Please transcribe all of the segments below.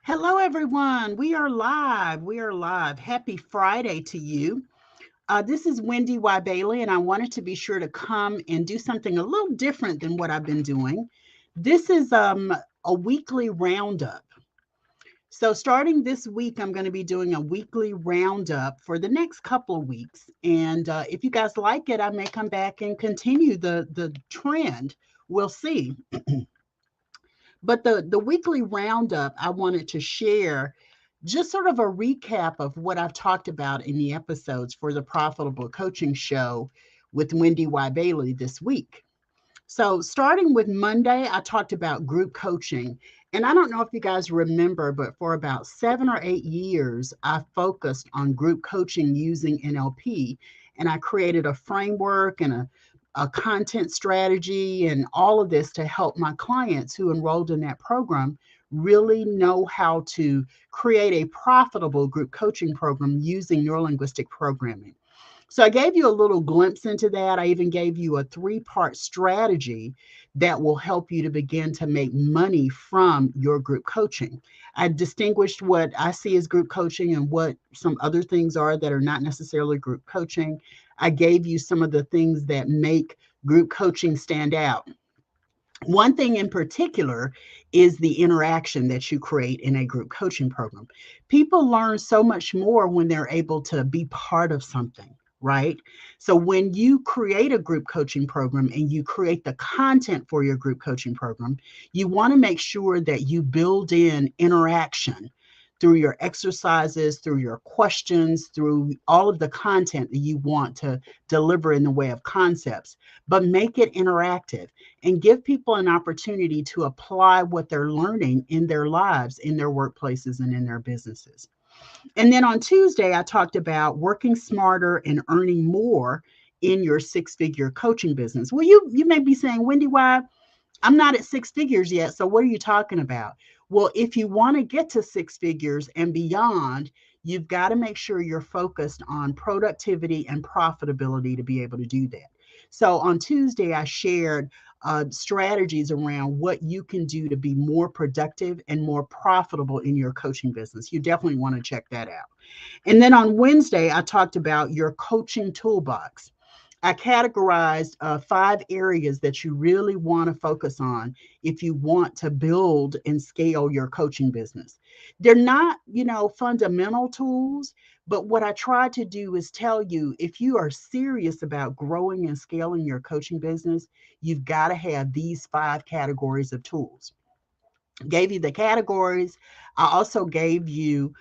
Hello, everyone. We are live. We are live. Happy Friday to you. This is Wendyybailey, and I wanted to be sure to come and do something a little different than what I've been doing. This is a weekly roundup. So, starting this week, I'm going to be doing a weekly roundup for the next couple of weeks. And if you guys like it, I may come back and continue the trend. We'll see. But the weekly roundup, I wanted to share just sort of a recap of what I've talked about in the episodes for the Profitable Coaching Show with Wendyybailey this week. So, starting with Monday, I talked about group coaching. And I don't know if you guys remember, but for about 7 or 8 years, I focused on group coaching using NLP. And I created a framework and a content strategy and all of this to help my clients who enrolled in that program really know how to create a profitable group coaching program using neurolinguistic programming. So I gave you a little glimpse into that. I even gave you a three-part strategy that will help you to begin to make money from your group coaching. I distinguished what I see as group coaching and what some other things are that are not necessarily group coaching. I gave you some of the things that make group coaching stand out. One thing in particular is the interaction that you create in a group coaching program. People learn so much more when they're able to be part of something, right? So when you create a group coaching program and you create the content for your group coaching program, you want to make sure that you build in interaction through your exercises, through your questions, through all of the content that you want to deliver in the way of concepts, but make it interactive and give people an opportunity to apply what they're learning in their lives, in their workplaces, and in their businesses. And then on Tuesday, I talked about working smarter and earning more in your six-figure coaching business. Well, you may be saying, Wendy, why I'm not at six figures yet. So what are you talking about? Well, if you want to get to six figures and beyond, you've got to make sure you're focused on productivity and profitability to be able to do that. So on Tuesday, I shared strategies around what you can do to be more productive and more profitable in your coaching business. You definitely want to check that out. And then on Wednesday, I talked about your coaching toolbox. I categorized 5 areas that you really want to focus on if you want to build and scale your coaching business. They're not, fundamental tools, but what I try to do is tell you if you are serious about growing and scaling your coaching business, you've got to have these 5 categories of tools. Gave you the categories. I also gave you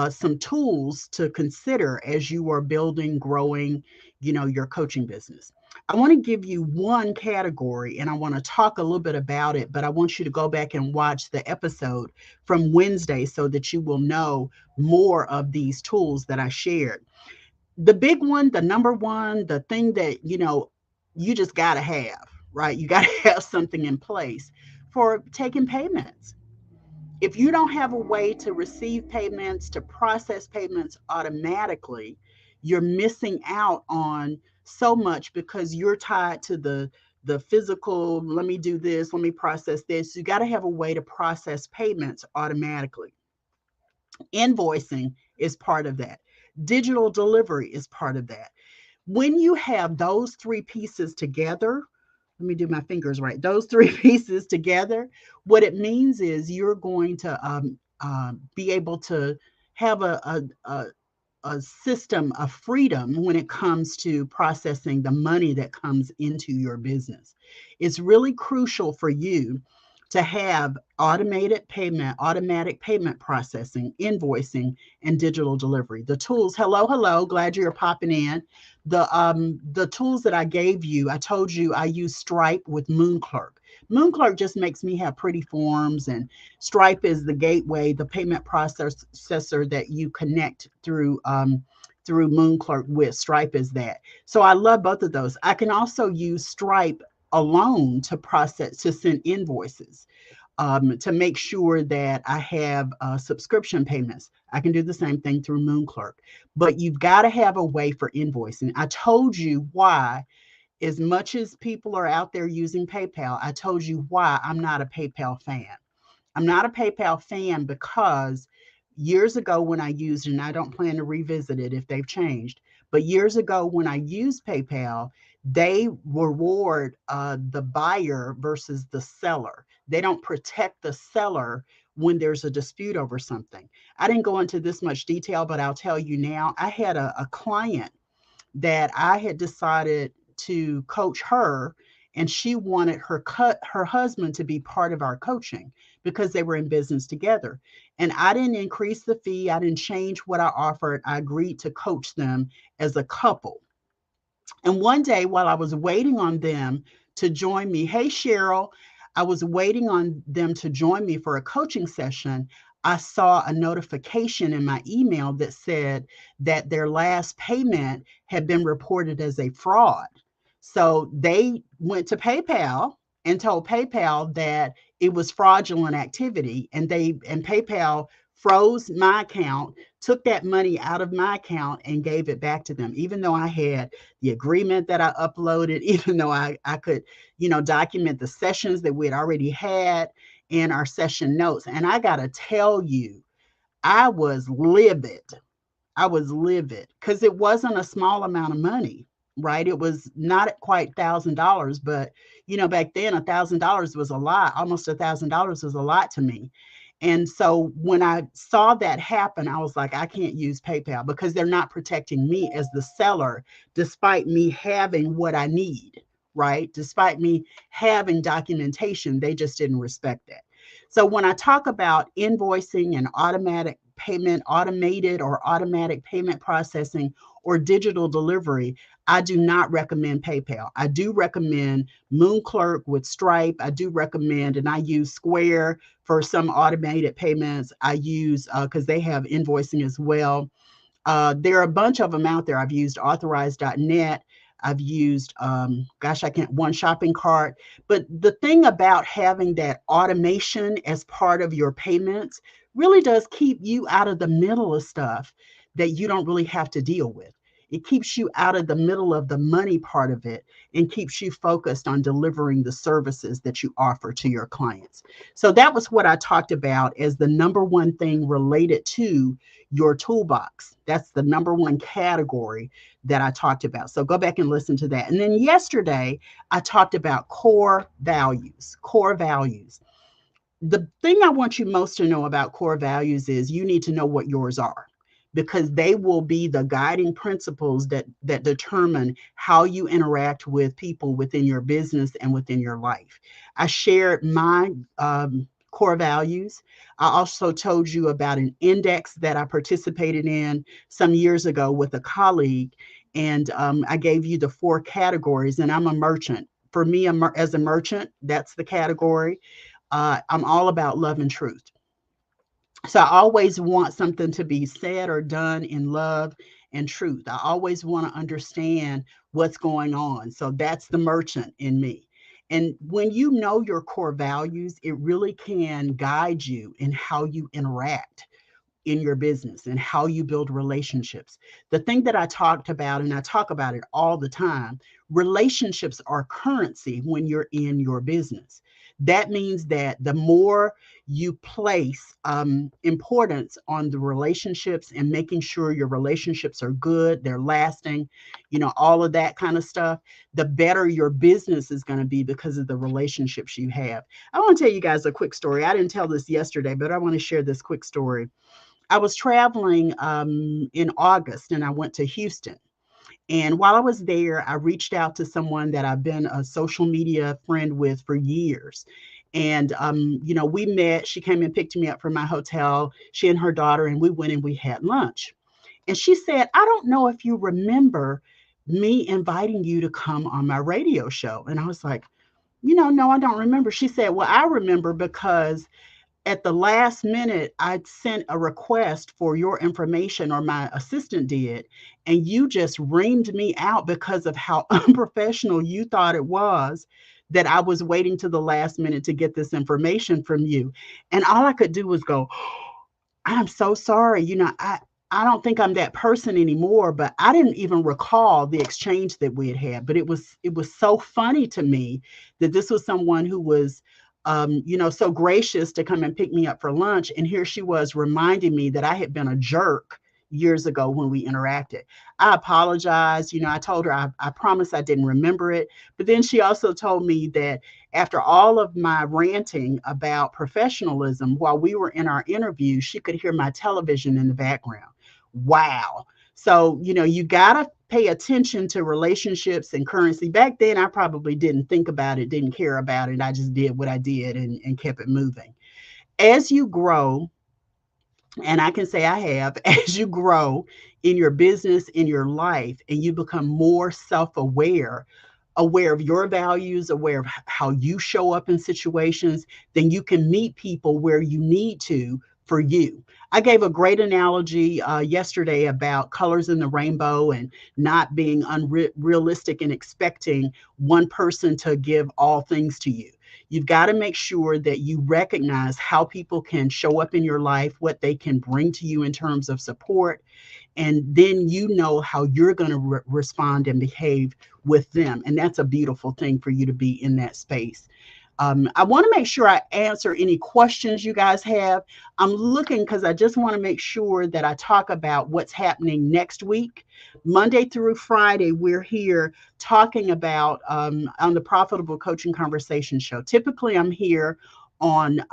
some tools to consider as you are building, growing, your coaching business. I want to give you one category and I want to talk a little bit about it, but I want you to go back and watch the episode from Wednesday so that you will know more of these tools that I shared. The big one, the number one, the thing that, you just got to have, right? You got to have something in place for taking payments. If you don't have a way to receive payments, to process payments automatically, you're missing out on so much because you're tied to the physical, let me do this, let me process this. You got to have a way to process payments automatically. Invoicing is part of that. Digital delivery is part of that. When you have those three pieces together, let me do my fingers right. Those three pieces together, what it means is you're going to be able to have a system of freedom when it comes to processing the money that comes into your business. It's really crucial for you to have automatic payment processing, invoicing, and digital delivery. The tools, hello, glad you're popping in. The tools that I gave you, I told you I use Stripe with Moonclerk. Moonclerk just makes me have pretty forms, and Stripe is the gateway, the payment processor that you connect through Moonclerk with. Stripe is that. So I love both of those. I can also use Stripe alone to send invoices, to make sure that I have subscription payments. I can do the same thing through Moonclerk, but you've got to have a way for invoicing. I told you why. As much as people are out there using PayPal, I told you why I'm not a PayPal fan. I'm not a PayPal fan because years ago when I used, and I don't plan to revisit it if they've changed, but years ago when I used PayPal, they reward the buyer versus the seller. They don't protect the seller when there's a dispute over something. I didn't go into this much detail, but I'll tell you now. I had a client that I had decided to coach her, and she wanted her husband to be part of our coaching because they were in business together. And I didn't increase the fee, I didn't change what I offered. I agreed to coach them as a couple. And one day, while I was waiting on them to join me, hey, Cheryl, I was waiting on them to join me for a coaching session. I saw a notification in my email that said that their last payment had been reported as a fraud. So they went to PayPal and told PayPal that it was fraudulent activity, and PayPal froze my account, took that money out of my account and gave it back to them, even though I had the agreement that I uploaded, even though I could, document the sessions that we had already had in our session notes. And I got to tell you, I was livid. I was livid because it wasn't a small amount of money, right? It was not quite $1,000, but back then $1,000 was a lot. Almost $1,000 was a lot to me. And so when I saw that happen, I was like, I can't use PayPal because they're not protecting me as the seller, despite me having what I need, right? Despite me having documentation, they just didn't respect that. So when I talk about invoicing and automatic payment, automated or automatic payment processing or digital delivery, I do not recommend PayPal. I do recommend Moonclerk with Stripe. I do recommend, and I use Square for some automated payments. I use, because they have invoicing as well. There are a bunch of them out there. I've used authorize.net. I've used, I can't, One Shopping Cart. But the thing about having that automation as part of your payments really does keep you out of the middle of stuff that you don't really have to deal with. It keeps you out of the middle of the money part of it and keeps you focused on delivering the services that you offer to your clients. So that was what I talked about as the number one thing related to your toolbox. That's the number one category that I talked about. So go back and listen to that. And then yesterday, I talked about core values, core values. The thing I want you most to know about core values is you need to know what yours are, because they will be the guiding principles that determine how you interact with people within your business and within your life. I shared my core values. I also told you about an index that I participated in some years ago with a colleague, and I gave you the 4 categories, and I'm a merchant. For me, as a merchant, that's the category. I'm all about love and truth. So I always want something to be said or done in love and truth. I always want to understand what's going on. So that's the merchant in me. And when you know your core values, it really can guide you in how you interact in your business and how you build relationships. The thing that I talked about, and I talk about it all the time, relationships are currency when you're in your business. That means that the more you place importance on the relationships and making sure your relationships are good, they're lasting, all of that kind of stuff, the better your business is going to be because of the relationships you have. I want to tell you guys a quick story. I didn't tell this yesterday, but I want to share this quick story. I was traveling in August, and I went to Houston. And while I was there, I reached out to someone that I've been a social media friend with for years. And, we met. She came and picked me up from my hotel, she and her daughter, and we went and we had lunch. And she said, I don't know if you remember me inviting you to come on my radio show. And I was like, no, I don't remember. She said, well, I remember because at the last minute, I sent a request for your information, or my assistant did, and you just reamed me out because of how unprofessional you thought it was that I was waiting to the last minute to get this information from you. And all I could do was go, I'm so sorry. I don't think I'm that person anymore, but I didn't even recall the exchange that we had had. But it was so funny to me that this was someone who was so gracious to come and pick me up for lunch. And here she was reminding me that I had been a jerk years ago when we interacted. I apologized. I told her I promised I didn't remember it. But then she also told me that after all of my ranting about professionalism while we were in our interview, she could hear my television in the background. Wow. So, you got to pay attention to relationships and currency. Back then, I probably didn't think about it, didn't care about it. I just did what I did and kept it moving. As you grow, and I can say I have, as you grow in your business, in your life, and you become more self-aware, aware of your values, aware of how you show up in situations, then you can meet people where you need to for you. I gave a great analogy yesterday about colors in the rainbow and not being unrealistic and expecting one person to give all things to you. You've got to make sure that you recognize how people can show up in your life, what they can bring to you in terms of support, and then you know how you're going to respond and behave with them. And that's a beautiful thing for you to be in that space. I want to make sure I answer any questions you guys have. I'm looking because I just want to make sure that I talk about what's happening next week. Monday through Friday, we're here talking about on the Profitable Coaching Conversation Show. Typically, I'm here on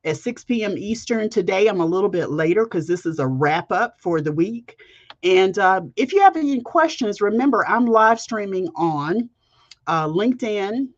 at 6 p.m. Eastern. Today, I'm a little bit later because this is a wrap up for the week. And if you have any questions, remember, I'm live streaming on LinkedIn,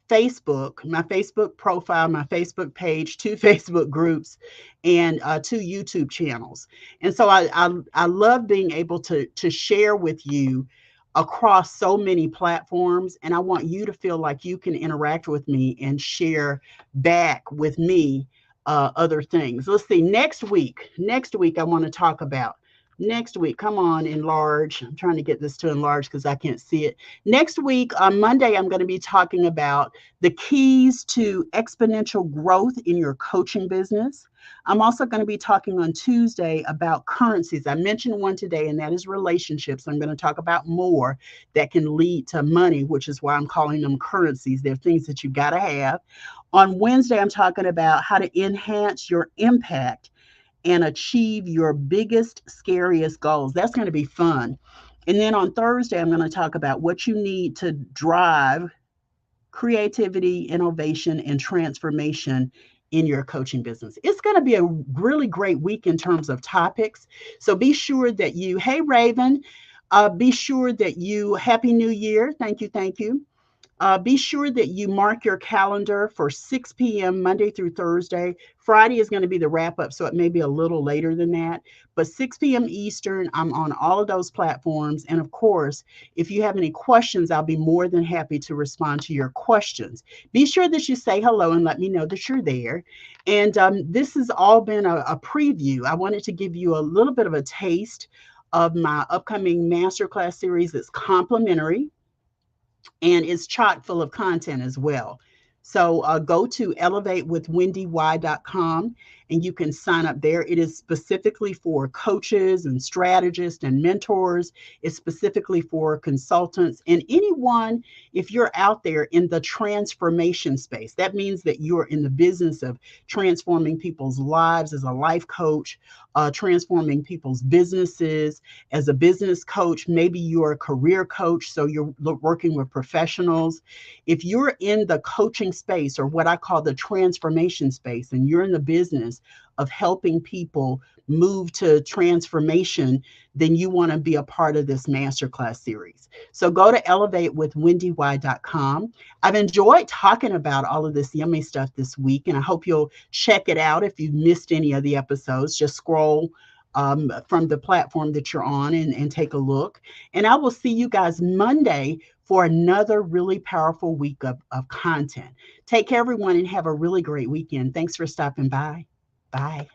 Facebook, my Facebook profile, my Facebook page, 2 Facebook groups, and 2 YouTube channels. And so I love being able to share with you across so many platforms. And I want you to feel like you can interact with me and share back with me other things. Let's see, next week, I want to talk about next week. Come on, enlarge. I'm trying to get this to enlarge because I can't see it. Next week, on Monday, I'm going to be talking about the keys to exponential growth in your coaching business. I'm also going to be talking on Tuesday about currencies. I mentioned one today, and that is relationships. I'm going to talk about more that can lead to money, which is why I'm calling them currencies. They're things that you got to have. On Wednesday, I'm talking about how to enhance your impact and achieve your biggest, scariest goals. That's going to be fun. And then on Thursday, I'm going to talk about what you need to drive creativity, innovation, and transformation in your coaching business. It's going to be a really great week in terms of topics. So be sure that you, hey, Raven, be sure that you, Happy New Year. Thank you. Thank you. Be sure that you mark your calendar for 6 p.m. Monday through Thursday. Friday is going to be the wrap up, so it may be a little later than that. But 6 p.m. Eastern, I'm on all of those platforms. And of course, if you have any questions, I'll be more than happy to respond to your questions. Be sure that you say hello and let me know that you're there. And this has all been a preview. I wanted to give you a little bit of a taste of my upcoming masterclass series. It's complimentary and it's chock full of content as well. So go to elevatewithwendyybailey.com and you can sign up there. It is specifically for coaches and strategists and mentors. It's specifically for consultants and anyone, if you're out there in the transformation space. That means that you're in the business of transforming people's lives as a life coach, transforming people's businesses as a business coach. Maybe you're a career coach, so you're working with professionals. If you're in the coaching space, or what I call the transformation space, and you're in the business of helping people move to transformation, then you want to be a part of this masterclass series. So go to elevatewithwendyybailey.com. I've enjoyed talking about all of this yummy stuff this week, and I hope you'll check it out. If you've missed any of the episodes, just scroll from the platform that you're on and take a look. And I will see you guys Monday for another really powerful week of content. Take care, everyone, and have a really great weekend. Thanks for stopping by. Bye.